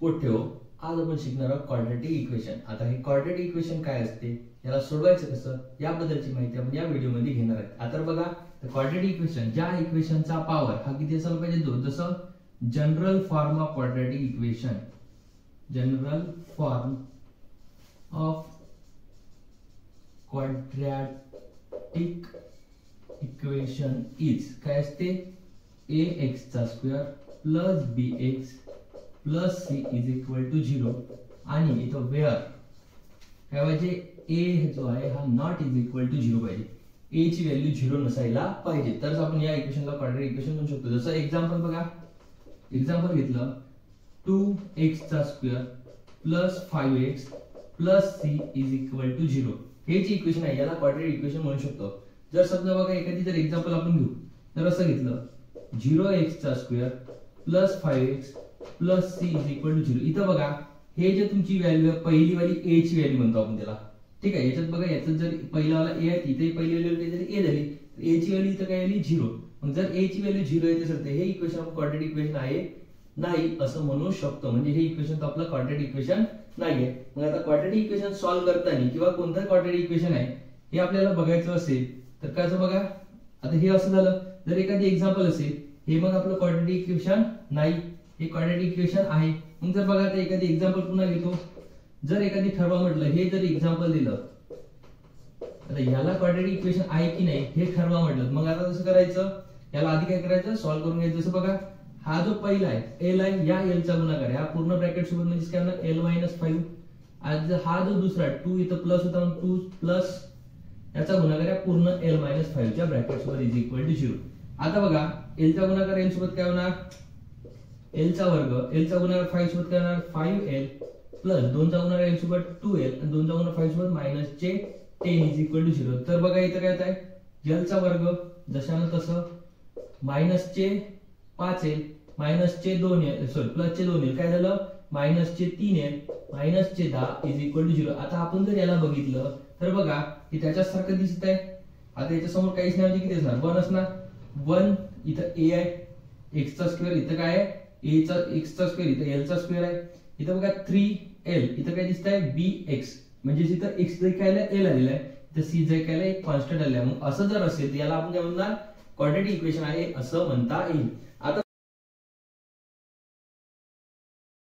पोट्यो आज आपण शिकणार आहोत क्वाड्रॅटिक इक्वेशन। आता हे क्वाड्रॅटिक इक्वेशन काय असते, याला सोडवायचं कसं याबद्दलची माहिती आपण या व्हिडिओमध्ये घेणार आहोत। आता बघा क्वाड्रॅटिक इक्वेशन, ज्या इक्वेशनचा पॉवर हा किती असायला पाहिजे 2, जसं general form of quadratic equation, general form of quadratic equation is काय असते ax² plus bx plus c is equal to 0 आणि इथं वेअर काय पाहिजे a जो आहे हा नॉट इज इक्वल टू 0 पाहिजे, a ची व्हॅल्यू 0 नसायला पाहिजे, तरच आपण या इक्वेशनला क्वाड्रॅटिक इक्वेशन म्हणू शकतो। जसं एक्झाम्पल बघा, एक्झाम्पल घेतलं 2x² plus 5x plus c is equal to 0, हे जी इक्वेशन आहे याला क्वाड्रॅटिक इक्वेशन म्हणू शकतो। जर समजा बघा एखादी जर एक्झाम्पल आपण घेऊ तर असं घेतलं 0x² plus 5x plus c is equal to 0, इथं बघा हे जे तुमची व्हॅल्यू आहे पहिली वाली a ची व्हॅल्यू म्हणतो आपण त्याला, ठीक आहे। याच्यात बघा याच्यात जर पहिला वाला a आहे इथे पहिली व्हॅल्यू काहीतरी a झाली, a ची व्हॅल्यू इथं काय आली 0, मग जर a ची व्हॅल्यू 0 येत असेल तर हे इक्वेशन आपण क्वाड्रॅटिक इक्वेशन आहे नाही असं म्हणू शकतो, म्हणजे हे इक्वेशन तर आपलं क्वाड्रॅटिक इक्वेशन नाहीये। मग आता क्वाड्रॅटिक इक्वेशन सॉल्व्ह करताना किंवा कोणतं क्वाड्रॅटिक इक्वेशन आहे हे आपल्याला बघायचं असेल तर कसं बघा, आता हे असं झालं जर एखादी एक्झाम्पल असेल हे मग आपलं क्वाड्रॅटिक इक्वेशन नाही, हे क्वाड्रॅटिक इक्वेशन आहे। मग जर बघा आता एखादी एक्झाम्पल पुन्हा घेतो, जर एखादी ठरवा म्हटलं हे जर एक्झाम्पल दिलं आता याला क्वाड्रॅटिक इक्वेशन आहे की नाही हे ठरवा म्हटलं, मग आता कसं करायचं, याला आधी काय करायचं सॉल्व्ह करून घ्यायचं। जसं बघा हा जो पहिला आहे l आहे या l चा गुणाकार आहे, हा पूर्ण ब्रॅकेट सोबत म्हणजे काय होणार l - 5, आज हा जो दुसरा 2 इथं प्लस होता मग 2 प्लस याचा गुणाकार आहे पूर्ण l - 5 च्या ब्रॅकेट सोबत इज इक्वल टू 0। आता बघा l चा गुणाकार l सोबत काय होणार l चा वर्ग, l चा गुणाकार 5 सोबत काय होणार 5l प्लस 2 चा गुणाकार l सोबत 2l आणि 2 चा गुणाकार 5 सोबत -10 इज इक्वल टू 0। तर बघा इथं काय आहे l चा वर्ग जशानं तसं -5l -2l सॉरी +2l काय झालं -3l -10 इज इक्वल टू 0। आता आपण जर याला बघितलं तर बघा की त्याच्यासारखं दिसत आहे, आता याच्या समोर काहीच नाही म्हणजे किती असणार 1 असणार, 1 इथं a आहे x² इथं काय आहे a चा x² इथं l चा स्क्वेअर आहे, इथं बघा 3l इथं काय दिसत आहे bx म्हणजे इथं x जे काय आहे l आलेला आहे, इथं c जे काय आहे एक कॉन्स्टंट आलेला आहे। मग असं जर असेल तर याला आपण काय म्हणणार क्वाड्रॅटिक इक्वेशन आहे असं म्हणता येईल।